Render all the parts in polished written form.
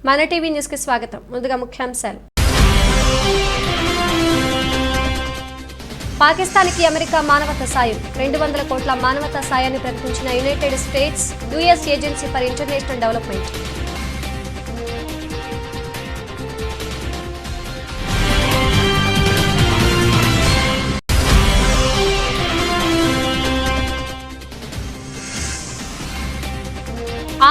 మన TV news కి స్వాగతం. ముందుగా ముఖ్యాంశాలు. పాకిస్తాన్కి అమెరికా మానవతా సాయం 200 కోట్ల మానవతా సాయాన్ని ప్రకటించిన United States US agency for international development.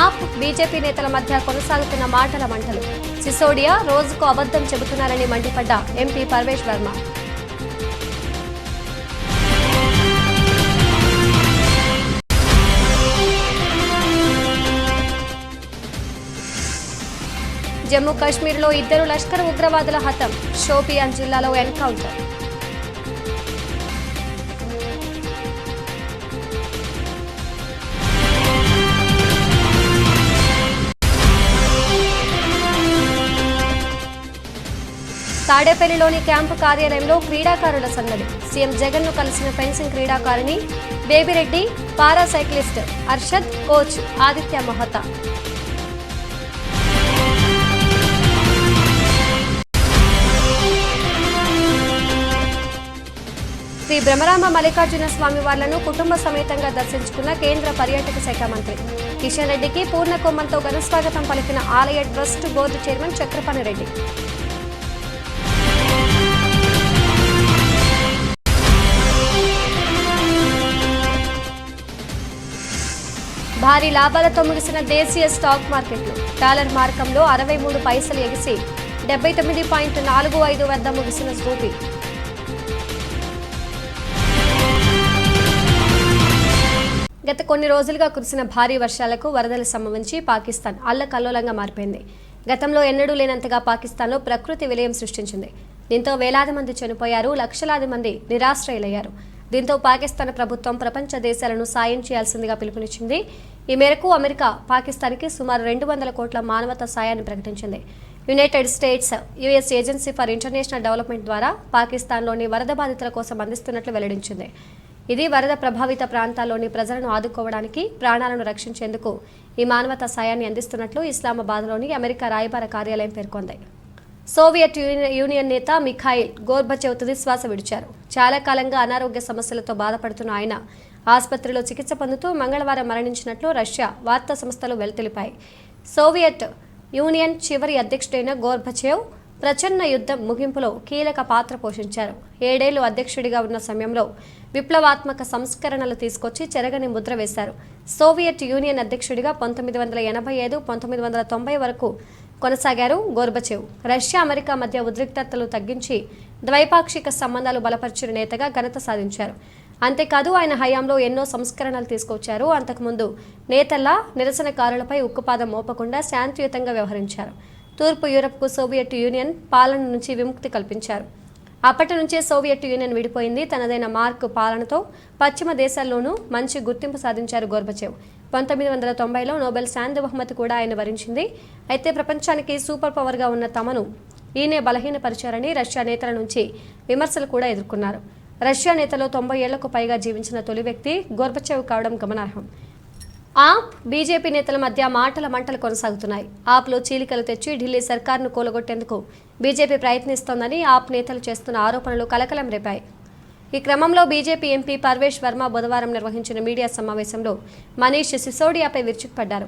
AAP BJP నేతల మధ్య కొనసాగుతున్న మాటల మంటలు. సిసోడియా రోజుకు అబద్ధం చెబుతున్నారని మండిపడ్డ ఎంపీ పర్వేష్ వర్మ. జమ్మూ కాశ్మీర్లో 2 లష్కర్ ఉగ్రవాదుల హతం. షోపియాన్ జిల్లాలో ఎన్కౌంటర్. తాడేపల్లిలోని క్యాంపు కార్యాలయంలో క్రీడాకారుల సందడి. సీఎం జగన్ ను కలిసిన ఫెన్సింగ్ క్రీడాకారిణి బేబిరెడ్డి, పారా సైక్లిస్ట్ అర్షద్, కోచ్ ఆదిత్య మహతా. శ్రీ బ్రహ్మరామ మల్లికార్జున స్వామి వార్లను కుటుంబ సమేతంగా దర్శించుకున్న కేంద్ర పర్యాటక శాఖ మంత్రి కిషన్ రెడ్డికి పూర్ణ కుంభంతో ఘనస్వాగతం పలికిన ఆలయ trust board chairman Chakrapani Reddy. భారీ లాభాలతో ముగిసిన దేశీయ స్టాక్ మార్కెట్లు. డాలర్ మార్కంలో 63 పైసలు ఎగిసి 79.45 వద్ద ముగిసిన రూపీ. గత కొన్ని రోజులుగా కురిసిన భారీ వర్షాలకు వరదలు సంభవించి పాకిస్తాన్ అల్లకల్లోలంగా మారిపోయింది. గతంలో ఎన్నడూ లేనంతగా పాకిస్తాన్లో ప్రకృతి విలయం సృష్టించింది. దీంతో వేలాది మంది చనిపోయారు, లక్షలాది మంది నిరాశ్రయులయ్యారు. దీంతో పాకిస్తాన్ ప్రభుత్వం ప్రపంచ దేశాలను సాయం చేయాల్సిందిగా పిలుపునిచ్చింది. ఈ మేరకు అమెరికా పాకిస్తాన్కి సుమారు 200 కోట్ల మానవతా సాయాన్ని ప్రకటించింది. United States US agency for international development ద్వారా పాకిస్తాన్లోని వరద బాధితుల కోసం అందిస్తున్నట్లు వెల్లడించింది. ఇది వరద ప్రభావిత ప్రాంతాల్లోని ప్రజలను ఆదుకోవడానికి, ప్రాణాలను రక్షించేందుకు ఈ మానవతా సాయాన్ని అందిస్తున్నట్లు ఇస్లామాబాద్లోని అమెరికా రాయబార కార్యాలయం పేర్కొంది. సోవియట్ యూనియన్ నేత మిఖాయిల్ గోర్బచేవ్ తుదిశ్వాస విడిచారు. చాలా కాలంగా అనారోగ్య సమస్యలతో బాధపడుతున్న ఆయన ఆసుపత్రిలో చికిత్స పొందుతూ మంగళవారం మరణించినట్లు రష్యా వార్తా సంస్థలు తెలిపాయి. సోవియట్ యూనియన్ చివరి అధ్యక్షుడైన గోర్బచేవ్ ప్రచన్న యుద్ధం ముగింపులో కీలక పాత్ర పోషించారు. 7 ఏళ్లు అధ్యక్షుడిగా ఉన్న సమయంలో విప్లవాత్మక సంస్కరణలు తీసుకొచ్చి చెరగని ముద్ర వేశారు. సోవియట్ యూనియన్ అధ్యక్షుడిగా 1985-1990 వరకు కొనసాగారు గోర్బచేవ్. రష్యా అమెరికా మధ్య ఉద్రిక్తతలు తగ్గించి ద్వైపాక్షిక సంబంధాలు బలపరిచిన నేతగా ఘనత సాధించారు. అంతేకాదు ఆయన హయాంలో ఎన్నో సంస్కరణలు తీసుకొచ్చారు. అంతకుముందు నేతల్లా నిరసనకారులపై ఉక్కుపాదం మోపకుండా శాంతియుతంగా వ్యవహరించారు. తూర్పు యూరప్కు సోవియట్ యూనియన్ పాలన నుంచి విముక్తి కల్పించారు. అప్పటి నుంచే సోవియట్ యూనియన్ విడిపోయింది. తనదైన మార్క్ పాలనతో పశ్చిమ దేశాల్లోనూ మంచి గుర్తింపు సాధించారు గోర్బచేవ్. 1990లో నోబెల్ శాంతి బహుమతి కూడా ఆయన వరించింది. అయితే ప్రపంచానికి సూపర్ పవర్గా ఉన్న తమను ఈయనే బలహీనపరిచారని రష్యా నేతల నుంచి విమర్శలు కూడా ఎదుర్కొన్నారు. రష్యా నేతలో 90 ఏళ్లకు పైగా జీవించిన తొలి వ్యక్తి గోర్బచేవ్ కావడం గమనార్హం. ఆప్ బీజేపీ నేతల మధ్య మాటల మంటలు కొనసాగుతున్నాయి. ఆప్లో చీలికలు తెచ్చి ఢిల్లీ సర్కార్ను కూలగొట్టేందుకు బీజేపీ ప్రయత్నిస్తోందని ఆప్ నేతలు చేస్తున్న ఆరోపణలు కలకలం రేపాయి. ఈ క్రమంలో బీజేపీ ఎంపీ పర్వేష్ వర్మ బుధవారం నిర్వహించిన మీడియా సమావేశంలో మనీష్ సిసోడియాపై విరుచుకుపడ్డారు.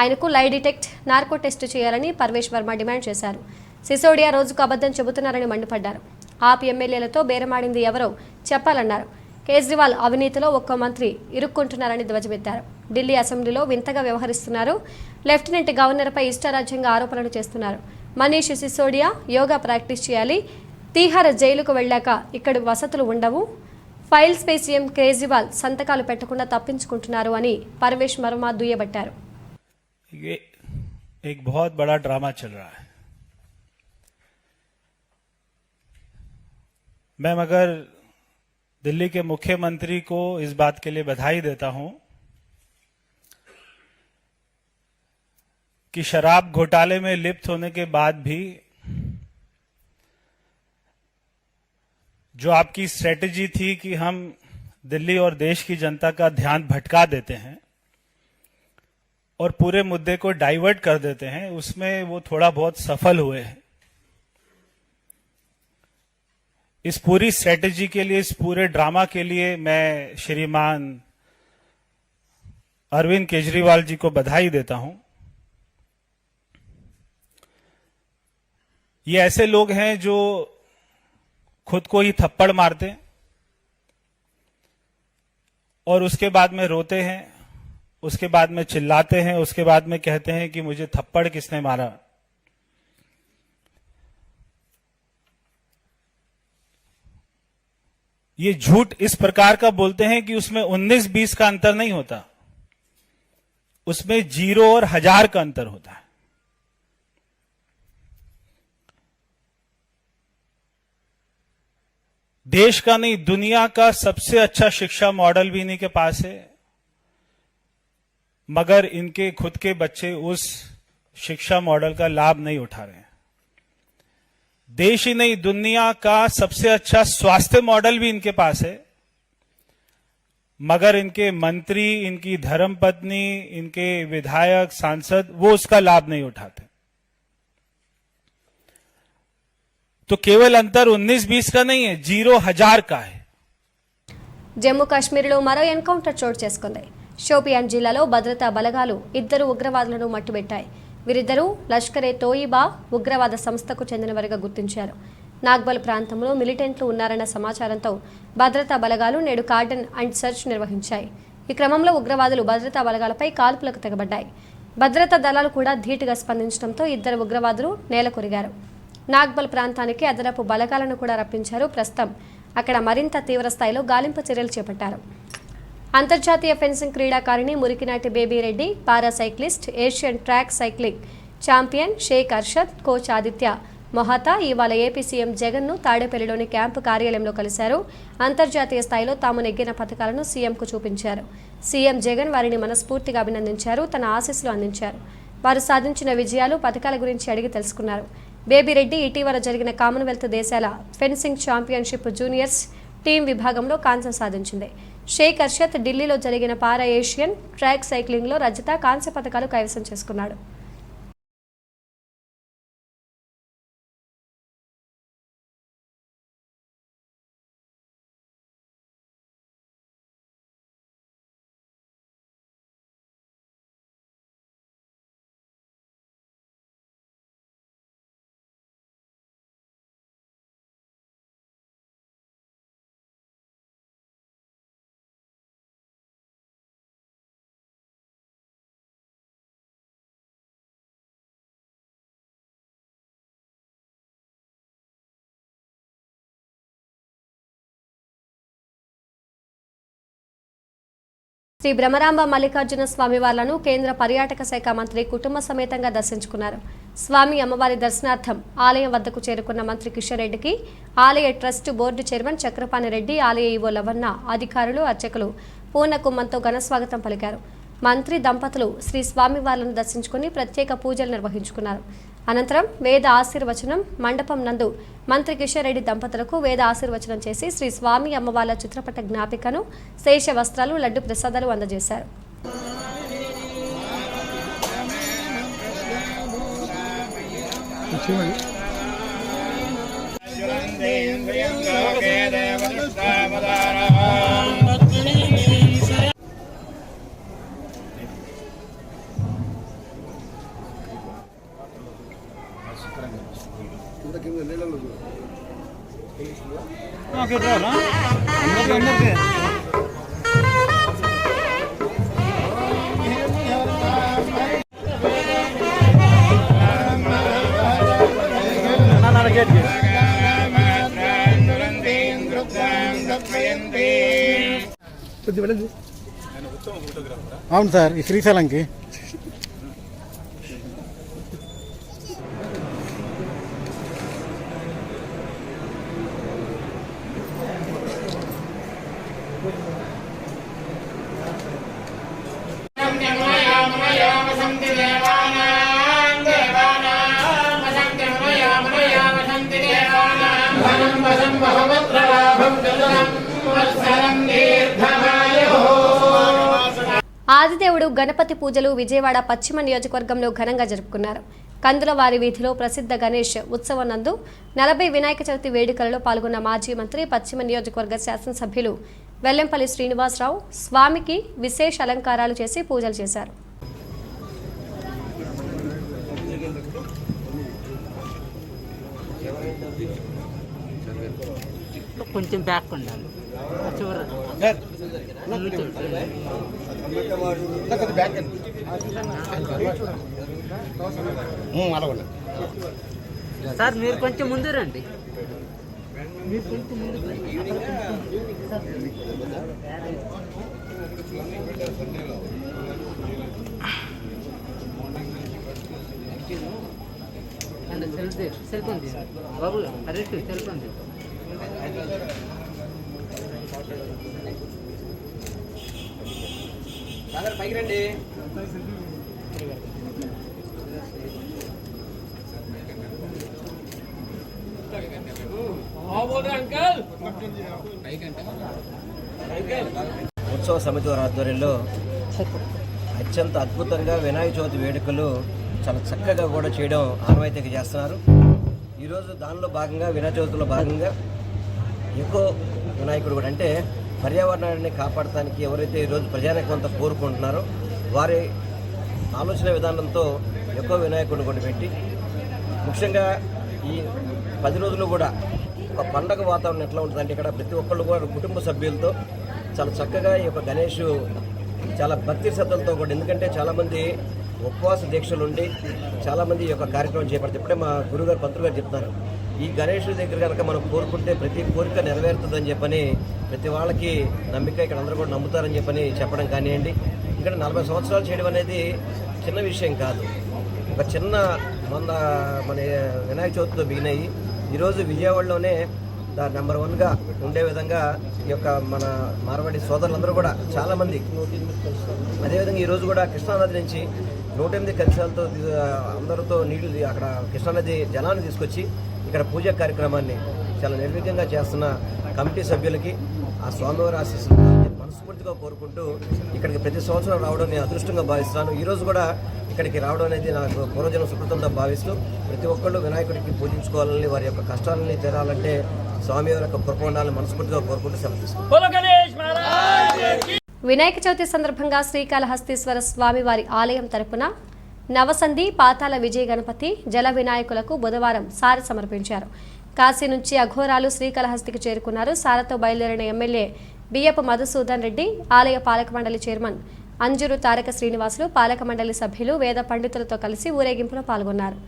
ఆయనకు లై డిటెక్ట్ నార్కో టెస్టు చేయాలని పర్వేష్ వర్మ డిమాండ్ చేశారు. సిసోడియా రోజుకు అబద్ధం చెబుతున్నారని మండిపడ్డారు. ఆప్ ఎమ్మెల్యేలతో బేరమాడింది ఎవరో చెప్పాలన్నారు. కేజ్రీవాల్ అవినీతిలో ఒక్క మంత్రి ఇరుక్కుంటున్నారని ధ్వజమెత్తారు. ఢిల్లీ అసెంబ్లీలో వింతగా వ్యవహరిస్తున్నారు. లెఫ్టినెంట్ గవర్నర్పై ఇష్టారాజ్యంగా ఆరోపణలు చేస్తున్నారు. మనీష్ సిసోడియా యోగా ప్రాక్టీస్ చేయాలి. తీహార్ జైలుకు వెళ్ళాక ఇక్కడ వసతులు ఉండవు. ఫైల్స్ పై సీఎం కేజ్రీవాల్ సంతకాలు పెట్టకుండా తప్పించుకుంటున్నారు అని పర్వేష్ వర్మ దుయ్యబట్టారు. एक बहुत बड़ा ड्रामा चल रहा है. मैं मगर दिल्ली के मुख्यमंत्री को इस बात के लिए बधाई देता हूं कि शराब घोटाले में लिप्त होने के बाद भी जो आपकी स्ट्रेटेजी थी कि हम दिल्ली और देश की जनता का ध्यान भटका देते हैं, और पूरे मुद्दे को डाइवर्ट कर देते हैं, उसमें वो थोड़ा बहुत सफल हुए हैं। इस पूरी स्ट्रेटेजी के लिए, इस पूरे ड्रामा के लिए मैं श्रीमान अरविंद केजरीवाल जी को बधाई देता हूं। ये ऐसे लोग हैं जो खुद को ही थप्पड़ मारते हैं और उसके बाद में रोते हैं, उसके बाद में चिल्लाते हैं, उसके बाद में कहते हैं कि मुझे थप्पड़ किसने मारा। ये झूठ इस प्रकार का बोलते हैं कि उसमें 19-20 का अंतर नहीं होता, उसमें 0 और 1000 का अंतर होता है। देश का नहीं, दुनिया का सबसे अच्छा शिक्षा मॉडल भी इन्हीं के पास है, मगर इनके खुद के बच्चे उस शिक्षा मॉडल का लाभ नहीं उठा रहे हैं। देश ही नहीं, दुनिया का सबसे अच्छा स्वास्थ्य मॉडल भी इनके पास है, मगर इनके मंत्री, इनकी धर्मपत्नी, इनके विधायक, सांसद वो उसका लाभ नहीं उठाते। तो केवल अंतर 19-20 का नहीं है, 0-1000 का है। జమ్మూ కాశ్మీర్లో మరో ఎన్కౌంటర్ చోటు చేసుకుంది. షోపియాన్ జిల్లాలో భద్రతా బలగాలు 2 ఉగ్రవాదులను మట్టుబెట్టాయి. వీరిద్దరూ లష్కరే తోయిబా ఉగ్రవాద సంస్థకు చెందినవారిగా గుర్తించారు. నాగ్బల్ ప్రాంతంలో మిలిటెంట్లు ఉన్నారన్న సమాచారంతో భద్రతా బలగాలు నేడు కార్డన్ అండ్ సెర్చ్ నిర్వహించాయి. ఈ క్రమంలో ఉగ్రవాదులు భద్రతా బలగాలపై కాల్పులకు తెగబడ్డాయి. భద్రతా దళాలు కూడా ధీటుగా స్పందించడంతో 2 ఉగ్రవాదులు నేలకొరిగారు. నాగ్బల్ ప్రాంతానికి అదనపు బలగాలను కూడా రప్పించారు. ప్రస్తుతం అక్కడ మరింత తీవ్ర స్థాయిలో గాలింపు చర్యలు చేపట్టారు. అంతర్జాతీయ ఫెన్సింగ్ క్రీడాకారిణి Murikinati Baby Reddy, para cyclist, Asian track cycling champion Shaik Arshad, coach Aditya Mohata ఇవాళ ఏపీ సీఎం జగన్ను తాడేపల్లిలోని క్యాంపు కార్యాలయంలో కలిశారు. అంతర్జాతీయ స్థాయిలో తాము నెగ్గిన పథకాలను సీఎంకు చూపించారు. సీఎం జగన్ వారిని మనస్ఫూర్తిగా అభినందించారు. తన ఆశీస్సులు అందించారు. వారు సాధించిన విజయాలు, పథకాల గురించి అడిగి తెలుసుకున్నారు. బేబీ రెడ్డి ఇటీవల జరిగిన కామన్వెల్త్ దేశాల ఫెన్సింగ్ ఛాంపియన్షిప్ జూనియర్స్ టీం విభాగంలో కాంస్యం సాధించింది. షేక్ అర్షద్ ఢిల్లీలో జరిగిన పారా ఏషియన్ ట్రాక్ సైక్లింగ్లో రజత, కాంస్య పథకాలు కైవసం చేసుకున్నాడు. శ్రీ బ్రహ్మరాంబ మల్లికార్జున స్వామి వార్లను కేంద్ర పర్యాటక శాఖ మంత్రి కుటుంబ సమేతంగా దర్శించుకున్నారు. స్వామి అమ్మవారి దర్శనార్థం ఆలయం వద్దకు చేరుకున్న మంత్రి కిషన్ రెడ్డికి ఆలయ trust board chairman Chakrapani Reddy, ఆలయ ఈవో లవన్న, అధికారులు, అర్చకులు పూర్ణ కుంభంతో ఘన స్వాగతం పలికారు. మంత్రి దంపతులు శ్రీ స్వామి వార్లను దర్శించుకుని ప్రత్యేక పూజలు నిర్వహించుకున్నారు. అనంతరం వేద ఆశీర్వచనం మండపం నందు మంత్రి కిషన్ రెడ్డి దంపతులకు వేద ఆశీర్వచనం చేసి శ్రీ స్వామి అమ్మవార్ల చిత్రపట జ్ఞాపికను, శేష వస్త్రాలు, లడ్డు ప్రసాదాలు అందజేశారు. అవును సార్, ఈ శ్రీశైలంకి ఆదిదేవుడు నాడు గణపతి పూజలు విజయవాడ పశ్చిమ నియోజకవర్గంలో ఘనంగా జరుపుకున్నారు. కందులవారి వీధిలో ప్రసిద్ధ గణేష్ ఉత్సవం నందు 40 వినాయక చవితి వేడుకలలో పాల్గొన్న మాజీ మంత్రి పశ్చిమ నియోజకవర్గ శాసనసభ్యులు వెల్లంపల్లి శ్రీనివాసరావు స్వామికి విశేష అలంకారాలు చేసి పూజలు చేశారు. కొంచెం బ్యాక్ ఉండాలి సార్. మీరు కొంచెం ముందు రండి. మీరు కొంచెం ముందు సెల్ ఉంది బాబు. అరెస్ట్ సెల్ ఉంది. పైకి రండి. ఉత్సవ సమితి వారి ఆధ్వర్యంలో అత్యంత అద్భుతంగా వినాయక చవితి వేడుకలు చాలా చక్కగా కూడా చేయడం ఆనవాయితీగా చేస్తున్నారు. ఈరోజు దానిలో భాగంగా వినాయక చవితిలో భాగంగా ఎకో వినాయకుడు కూడా, అంటే పర్యావరణాన్ని కాపాడటానికి ఎవరైతే ఈరోజు ప్రజానికంతా కోరుకుంటున్నారో వారి ఆలోచన విధానంతో ఎకో వినాయకుడిని కూడా పెట్టి, ముఖ్యంగా ఈ 10 రోజులు కూడా ఒక పండగ వాతావరణం ఎట్లా ఉంటుందంటే ఇక్కడ ప్రతి ఒక్కళ్ళు కూడా కుటుంబ సభ్యులతో చాలా చక్కగా ఈ యొక్క గణేష్ చాలా భక్తి శ్రద్ధలతో కూడా, ఎందుకంటే చాలామంది ఉపవాస దీక్షలు ఉండి చాలామంది ఈ యొక్క కార్యక్రమం చేపడతారు. ఇప్పుడే మా గురుగారు పంతులు గారు చెప్తున్నారు, ఈ గణేష్ దగ్గర కనుక మనం కోరుకుంటే ప్రతి కోరిక నెరవేరుతుందని చెప్పని ప్రతి వాళ్ళకి నమ్మిక ఇక్కడ అందరూ కూడా నమ్ముతారని చెప్పని చెప్పడం కానివ్వండి. ఇక్కడ 40 సంవత్సరాలు చేయడం అనేది చిన్న విషయం కాదు. ఒక చిన్న మన వినాయక చవితితో బిగినాయి. ఈరోజు విజయవాడలోనే నెంబర్ 1గా ఉండే విధంగా ఈ యొక్క మన మార్వాడి సోదరులందరూ కూడా చాలామంది, అదేవిధంగా ఈరోజు కూడా కృష్ణానది నుంచి 108 కలశాలతో అందరితో నీళ్లు అక్కడ కృష్ణానది జలాన్ని తీసుకొచ్చి ఇక్కడ పూజా కార్యక్రమాన్ని చాలా నిర్విఘ్నంగా చేస్తున్న కమిటీ సభ్యులకి ఆ స్వామివారి ఆశీస్సులు మనస్ఫూర్తిగా కోరుకుంటూ ఇక్కడికి ప్రతి సంవత్సరం రావడం నేను అదృష్టంగా భావిస్తున్నాను. ఈరోజు కూడా ఇక్కడికి రావడం అనేది నాకు పూర్వజన్మ సుకృతంగా భావిస్తూ ప్రతి ఒక్కళ్ళు వినాయకుడికి పూజించుకోవాలని, వారి యొక్క కష్టాలని తీరాలంటే స్వామివారి యొక్క కృప ఉండాలని మనస్ఫూర్తిగా కోరుకుంటూ సెలవు తీసుకుంటాను. వినాయక చవితి సందర్భంగా శ్రీకాళహస్తీశ్వర స్వామివారి ఆలయం తరపున నవసంధి పాతాల విజయ గణపతి జల వినాయకులకు బుధవారం సారె సమర్పించారు. కాశీ నుంచి అఘోరాలు శ్రీకాళహస్తికి చేరుకున్నారు. సారతో బయలుదేరిన ఎమ్మెల్యే బియ్యపు మధుసూదన్ రెడ్డి, ఆలయ పాలక మండలి చైర్మన్ అంజూరు తారక శ్రీనివాసులు, పాలక మండలి సభ్యులు, వేద పండితులతో కలిసి ఊరేగింపులో పాల్గొన్నారు.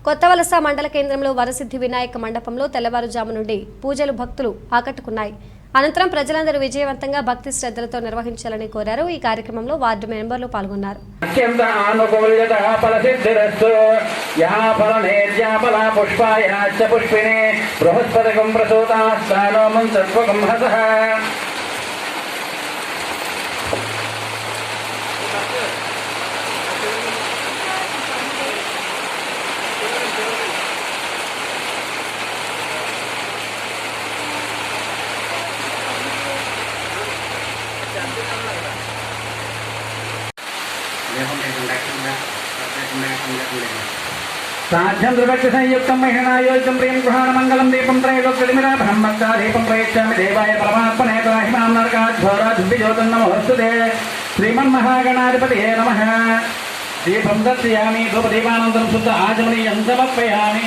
కొత్తవలస మండల కేంద్రంలో వరసిద్ధి వినాయక మండపంలో తెల్లవారుజాము నుండి పూజలు భక్తులు ఆకట్టుకున్నాయి. అనంతరం ప్రజలందరూ విజయవంతంగా భక్తి శ్రద్ధలతో నిర్వహించాలని కోరారు. ఈ కార్యక్రమంలో వార్డు మెంబర్లు పాల్గొన్నారు. साध्यं द्रवक्ष संयुक्तं महिनायोजं प्रियं गृहाण मंगलम दीपं त्रैलोक्यमिरा ब्रह्मस्ता दीपं प्रयच्छामि देवाय परमात्मने त्राहिमां नरकाद्घोराद्भिजोतं नमोऽस्तुते श्रीमन्महागणाधिपतये नमः। दीपं दर्शयामि धूपदीपानन्तरं शुद्ध आचमनीयं समर्पयामि।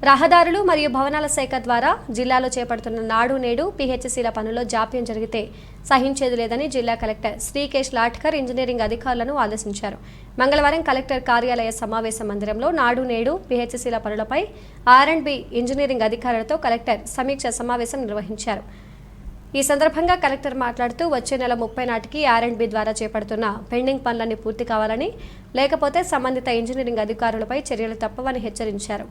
రహదారులు మరియు భవనాల శాఖ ద్వారా జిల్లాలో చేపడుతున్న నాడు నేడు పిహెచ్సిల పనుల్లో జాప్యం జరిగితే సహించేది లేదని జిల్లా కలెక్టర్ శ్రీకేష్ లాట్కర్ ఇంజనీరింగ్ అధికారులను ఆదేశించారు. మంగళవారం కలెక్టర్ కార్యాలయ సమావేశ మందిరంలో నాడు నేడు పిహెచ్సిల పనులపై R&B ఇంజనీరింగ్ అధికారులతో కలెక్టర్ సమీక్ష సమావేశం నిర్వహించారు. ఈ సందర్భంగా కలెక్టర్ మాట్లాడుతూ వచ్చే నెల 30 నాటికి R&B ద్వారా చేపడుతున్న పెండింగ్ పనులన్నీ పూర్తి కావాలని, లేకపోతే సంబంధిత ఇంజనీరింగ్ అధికారులపై చర్యలు తప్పవని హెచ్చరించారు.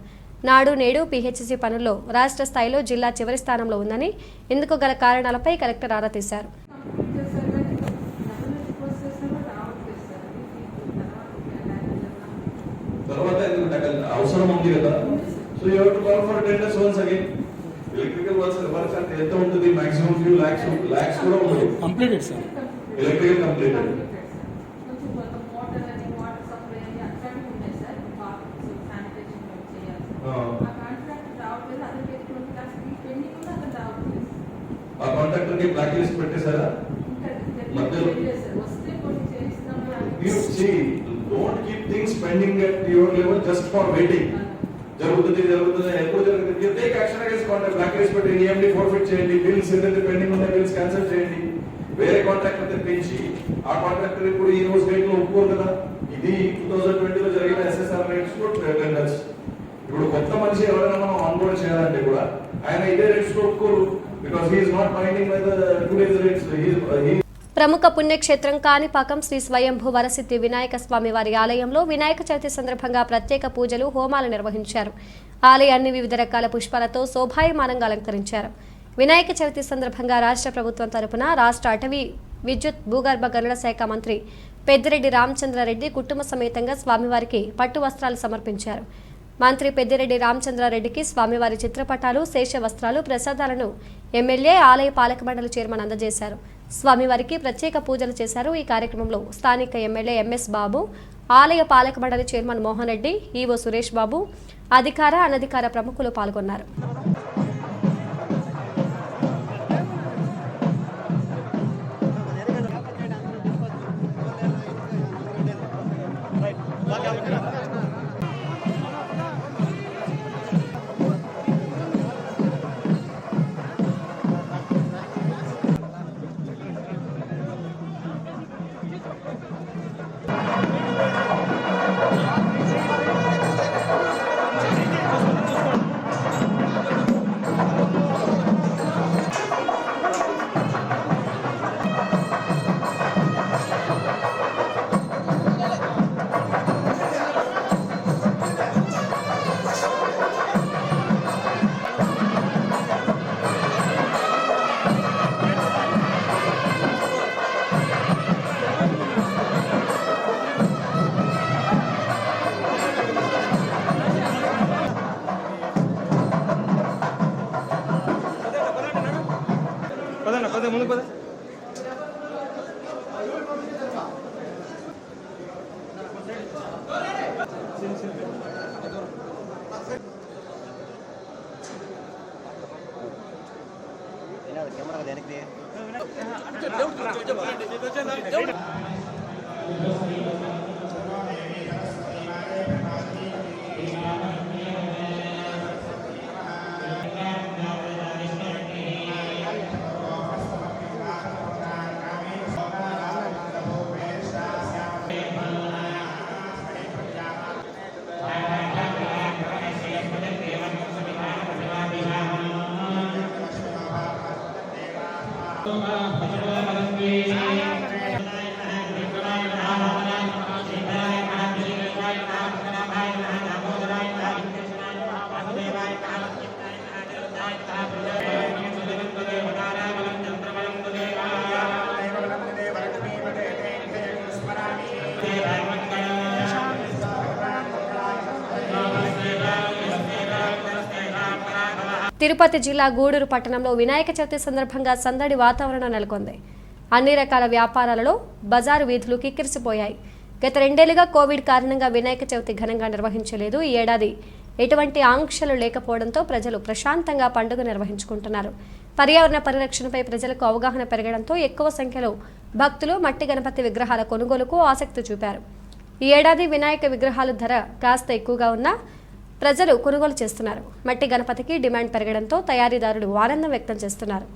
నాడు నేడు పిహెచ్సి పనుల్లో రాష్ట్ర స్థాయిలో జిల్లా చివరి స్థానంలో ఉందని, ఇందుకు గల కారణాలపై కలెక్టర్ ఆరా తీశారు. అవసరం ఉంది కదా, so you have to call for tenders once again. Electrical works అంటే ఎంత ఉంటుంది? మాక్సిమం ఫ్యూ లాక్స్ కూడా ఉంటుంది. Completed sir, electrical completed. ఆ కాంట్రాక్టర్ కి బ్లాక్ లిస్ట్ పెట్టేశారా మధ్యలో? Don't keep things pending at your level just for waiting. జరుగుతుంది ఎప్పుడు జరుగుతుంది, take action against contract. Blacklist పెట్టి EMD ఫోర్ఫిట్ చేయండి. బిల్స్ ఏదైతే పెండింగ్ ఉన్న బిల్స్ క్యాన్సిల్ చేయండి. వేరే కాంట్రాక్టర్ తెప్పించి ఆ కాంట్రాక్టర్ ఇప్పుడు ఈ రోజు రేట్ లో ఒప్పుకోరు కదా. ఇది 2020 లో జరిగిన SSR రేట్స్ టెండర్స్. ఇప్పుడు కొత్త మనిషి ఎవరైనా మనం ఆన్బోర్డ్ చేయాలంటే కూడా ఆయన ఇదే రేట్స్ ఒప్పుకోరు. because he is not binding by the today's rates. ప్రముఖ పుణ్యక్షేత్రం కాణిపాకం శ్రీ స్వయంభూ వరసిద్ధి వినాయక స్వామి వారి ఆలయంలో వినాయక చవితి సందర్భంగా ప్రత్యేక పూజలు, హోమాలు నిర్వహించారు. ఆలయాన్ని వివిధ రకాల పుష్పాలతో శోభాయమానంగా అలంకరించారు. వినాయక చవితి సందర్భంగా రాష్ట్ర ప్రభుత్వం తరపున రాష్ట్ర అటవీ, విద్యుత్, భూగర్భ గనుల శాఖ మంత్రి పెద్దిరెడ్డి రామచంద్రారెడ్డి కుటుంబ సమేతంగా స్వామివారికి పట్టు వస్త్రాలు సమర్పించారు. మంత్రి పెద్దిరెడ్డి రామచంద్రారెడ్డికి స్వామివారి చిత్రపటాలు, శేష వస్త్రాలు, ప్రసాదాలను ఎమ్మెల్యే, ఆలయ పాలక మండలి చైర్మన్ అందజేశారు. స్వామివారికి ప్రత్యేక పూజలు చేశారు. ఈ కార్యక్రమంలో స్థానిక ఎమ్మెల్యే MS బాబు, ఆలయ పాలక మండలి చైర్మన్ మోహన్ రెడ్డి, ఈవో సురేష్ బాబు, అధికార, అనధికార ప్రముఖులు పాల్గొన్నారు. తిరుపతి జిల్లా గూడూరు పట్టణంలో వినాయక చవితి సందర్భంగా సందడి వాతావరణం నెలకొంది. అన్ని రకాల వ్యాపారాలలో బజారు వీధులు కిక్కిరిసిపోయాయి. గత 2 ఏళ్లుగా కోవిడ్ కారణంగా వినాయక చవితి ఘనంగా నిర్వహించలేదు. ఈ ఏడాది ఎటువంటి ఆంక్షలు లేకపోవడంతో ప్రజలు ప్రశాంతంగా పండుగ నిర్వహించుకుంటున్నారు. పర్యావరణ పరిరక్షణపై ప్రజలకు అవగాహన పెరగడంతో ఎక్కువ సంఖ్యలో భక్తులు మట్టి గణపతి విగ్రహాల కొనుగోలుకు ఆసక్తి చూపారు. ఈ ఏడాది వినాయక విగ్రహాల ధర కాస్త ఎక్కువగా ఉన్నా ప్రజలు కొనుగోలు చేస్తున్నారు. మట్టి గణపతికి డిమాండ్ పెరగడంతో తయారీదారులు ఆనందం వ్యక్తం చేస్తున్నారు.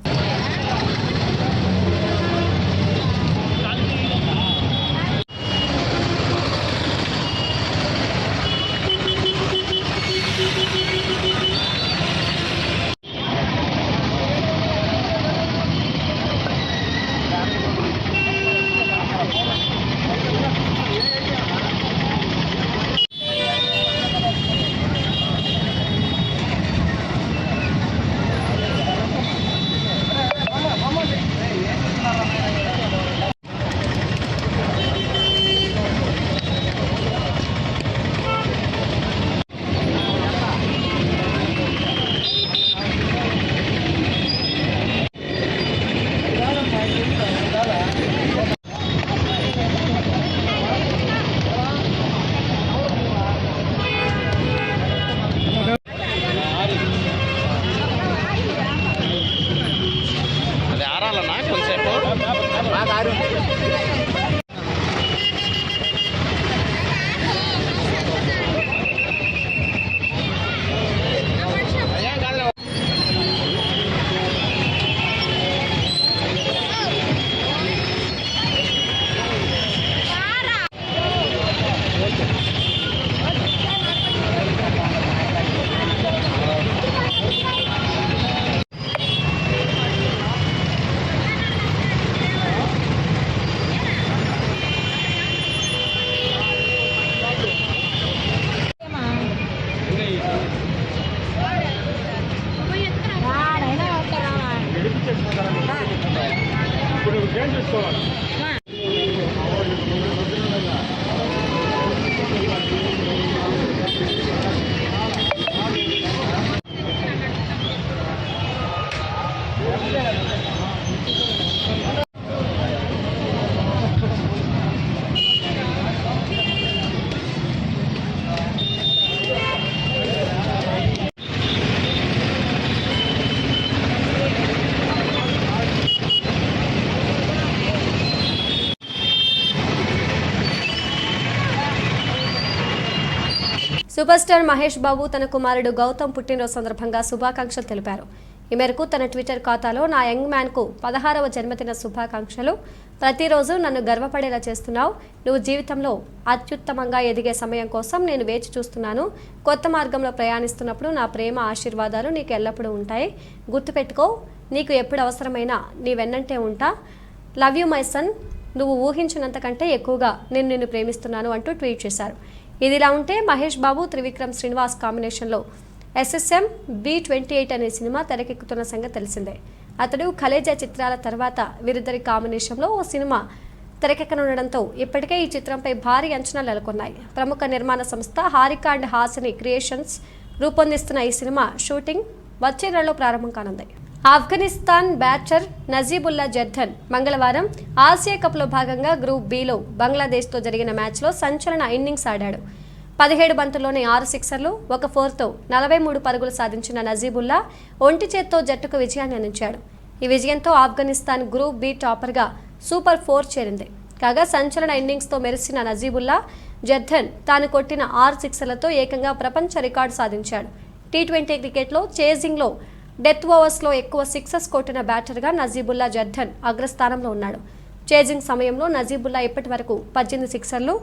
సూపర్ స్టార్ మహేష్ బాబు తన కుమారుడు గౌతమ్ పుట్టినరోజు సందర్భంగా శుభాకాంక్షలు తెలిపారు. ఈ మేరకు తన ట్విట్టర్ ఖాతాలో నా యంగ్ మ్యాన్కు 16వ జన్మదిన శుభాకాంక్షలు. ప్రతిరోజు నన్ను గర్వపడేలా చేస్తున్నావు. నువ్వు జీవితంలో అత్యుత్తమంగా ఎదిగే సమయం కోసం నేను వేచి చూస్తున్నాను. కొత్త మార్గంలో ప్రయాణిస్తున్నప్పుడు నా ప్రేమ ఆశీర్వాదాలు నీకు ఎల్లప్పుడూ ఉంటాయి. గుర్తుపెట్టుకో, నీకు ఎప్పుడు అవసరమైనా నీ వెన్నంటే ఉంటా. Love you my son. నువ్వు ఊహించినంతకంటే ఎక్కువగా నేను నిన్ను ప్రేమిస్తున్నాను అంటూ ట్వీట్ చేశారు. ఇదిలా ఉంటే మహేష్ బాబు త్రివిక్రమ్ శ్రీనివాస్ కాంబినేషన్లో SSM B28 అనే సినిమా తెరకెక్కుతున్న సంగతి తెలిసిందే. అతడు కలేజా చిత్రాల తర్వాత వీరిద్దరి కాంబినేషన్లో ఓ సినిమా తెరకెక్కనుండడంతో ఇప్పటికే ఈ చిత్రంపై భారీ అంచనాలు నెలకొన్నాయి. ప్రముఖ నిర్మాణ సంస్థ హారిక అండ్ హాసిని క్రియేషన్స్ రూపొందిస్తున్న ఈ సినిమా షూటింగ్ వచ్చే నెలలో ప్రారంభం కానుంది. ఆఫ్ఘనిస్తాన్ బ్యాటర్ నజీబుల్లా జద్దన్ మంగళవారం ఆసియా కప్లో భాగంగా గ్రూప్ బిలో బంగ్లాదేశ్తో జరిగిన మ్యాచ్లో సంచలన ఇన్నింగ్స్ ఆడాడు. 17 బంతుల్లోనే 6 సిక్సర్లు, 1 4తో 43 పరుగులు సాధించిన నజీబుల్లా ఒంటి చేత్తో జట్టుకు విజయాన్ని అందించాడు. ఈ విజయంతో ఆఫ్ఘనిస్తాన్ గ్రూప్ బి టాపర్గా సూపర్ 4 చేరింది. కాగా సంచలన ఇన్నింగ్స్తో మెరిసిన నజీబుల్లా జద్దన్ తాను కొట్టిన 6 సిక్సర్లతో ఏకంగా ప్రపంచ రికార్డు సాధించాడు. టీ20 క్రికెట్లో చేజింగ్లో డెత్ ఓవర్స్లో ఎక్కువ సిక్సర్స్ కొట్టిన బ్యాటర్గా నజీబుల్లా జద్దన్ అగ్రస్థానంలో ఉన్నాడు. చేజింగ్ సమయంలో నజీబుల్లా ఇప్పటి వరకు 18 సిక్సర్లు,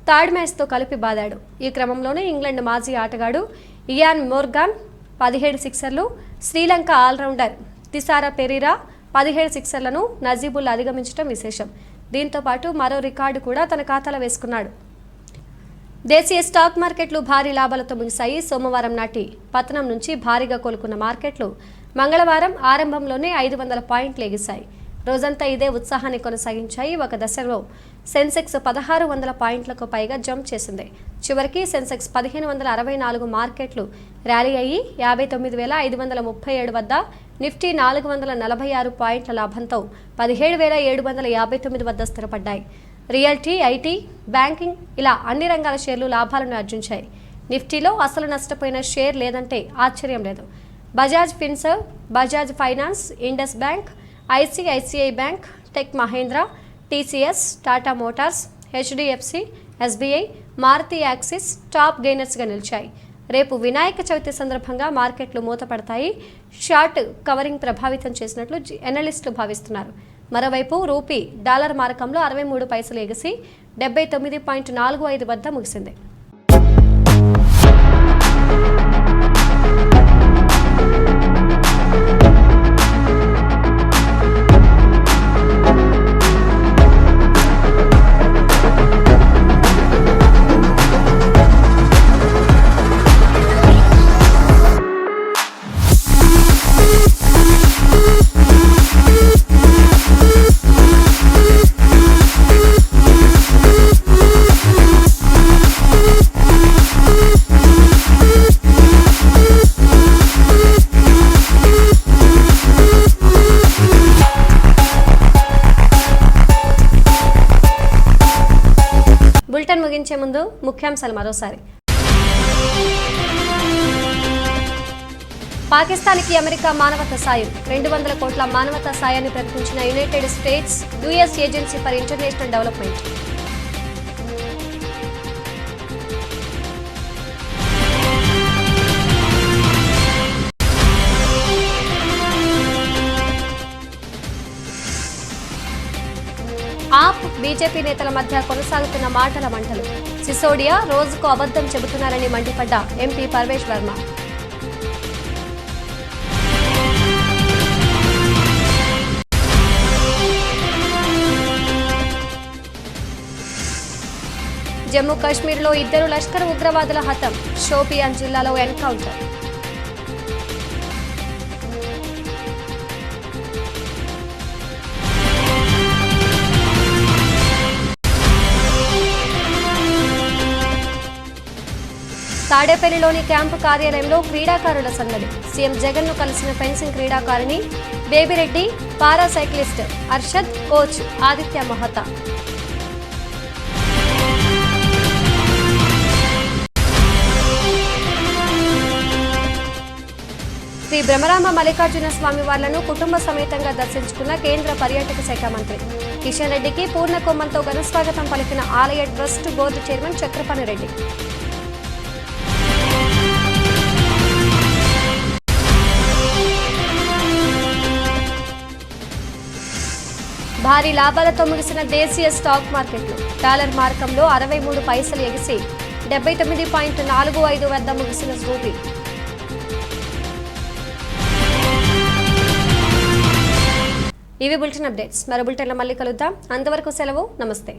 థర్డ్ మ్యాచ్తో కలిపి బాదాడు. ఈ క్రమంలోనే ఇంగ్లాండ్ మాజీ ఆటగాడు ఇయాన్ మోర్గాన్ 17 సిక్సర్లు, శ్రీలంక ఆల్రౌండర్ తిసారా పెరీరా 17 సిక్సర్లను నజీబుల్లా అధిగమించడం విశేషం. దీంతో పాటు మరో రికార్డు కూడా తన ఖాతాలో వేసుకున్నాడు. దేశీయ స్టాక్ మార్కెట్లు భారీ లాభాలతో ముగిశాయి. సోమవారం నాటి పతనం నుంచి భారీగా కోలుకున్న మార్కెట్లు మంగళవారం ఆరంభంలోనే 500 పాయింట్లు ఎగిశాయి. రోజంతా ఇదే ఉత్సాహాన్ని కొనసాగించాయి. ఒక దశలో సెన్సెక్స్ 1600 పాయింట్లకు పైగా జంప్ చేసింది. చివరికి సెన్సెక్స్ 1564 మార్కెట్లు ర్యాలీ అయ్యి 59,537 వద్ద, నిఫ్టీ 446 పాయింట్ల లాభంతో 17,759 వద్ద స్థిరపడ్డాయి. రియల్టీ, ఐటీ, బ్యాంకింగ్ ఇలా అన్ని రంగాల షేర్లు లాభాలను ఆర్జించాయి. నిఫ్టీలో అసలు నష్టపోయిన షేర్ లేదంటే ఆశ్చర్యం లేదు. Bajaj Finserv, Bajaj Finance, Indus Bank, ICICI Bank, Tech Mahindra, TCS, Tata Motors, HDFC, SBI, Maruti Axis top గెయినర్స్గా నిలిచాయి. రేపు వినాయక చవితి సందర్భంగా మార్కెట్లు మూతపడతాయి. షార్ట్ కవరింగ్ ప్రభావితం చేసినట్లు ఎనలిస్టులు భావిస్తున్నారు. మరోవైపు రూపీ డాలర్ మారకంలో 63 పైసలు ఎగిసి 79.45 వద్ద ముగిసింది. బులెటిన్ ముగించే ముందు ముఖ్యాంశాలు మరోసారి. పాకిస్తాన్కి అమెరికా మానవతా సాయం, 200 కోట్ల మానవతా సాయాన్ని ప్రకటించిన United States US agency for international development. AAP BJP నేతల మధ్య కొనసాగుతున్న మాటల మంటలు. సిసోడియా రోజుకు అబద్ధం చెబుతున్నారని మండిపడ్డ ఎంపీ పర్వేష్ వర్మ. జమ్మూ కాశ్మీర్లో 2 లష్కర్ ఉగ్రవాదుల హతం, షోపియాన్ జిల్లాలో ఎన్కౌంటర్. తాడేపల్లిలోని క్యాంపు కార్యాలయంలో క్రీడాకారుల సందడి. సీఎం జగన్ను కలిసిన ఫెన్సింగ్ క్రీడాకారిణి బేబిరెడ్డి, పారా సైక్లిస్ట్ అర్షద్, కోచ్ ఆదిత్య మహతా. శ్రీ బ్రహ్మరామ మల్లికార్జున స్వామి వార్లను కుటుంబ సమేతంగా దర్శించుకున్న కేంద్ర పర్యాటక శాఖ మంత్రి కిషన్ రెడ్డికి పూర్ణ కొమ్మంతో ఘనస్వాగతం పలికిన ఆలయ trust board chairman Chakrapani Reddy. భారీ లాభాలతో ముగిసిన దేశీయ స్టాక్ మార్కెట్లు. డాలర్ మార్కంలో 63 పైసలు ఎగిసి 79.45 వద్ద ముగిసిన రూపీ. ఇవి బులెటిన్ అప్డేట్స్. మరో బులెటిన్లో మళ్ళీ కలుద్దాం. అంతవరకు సెలవు. నమస్తే.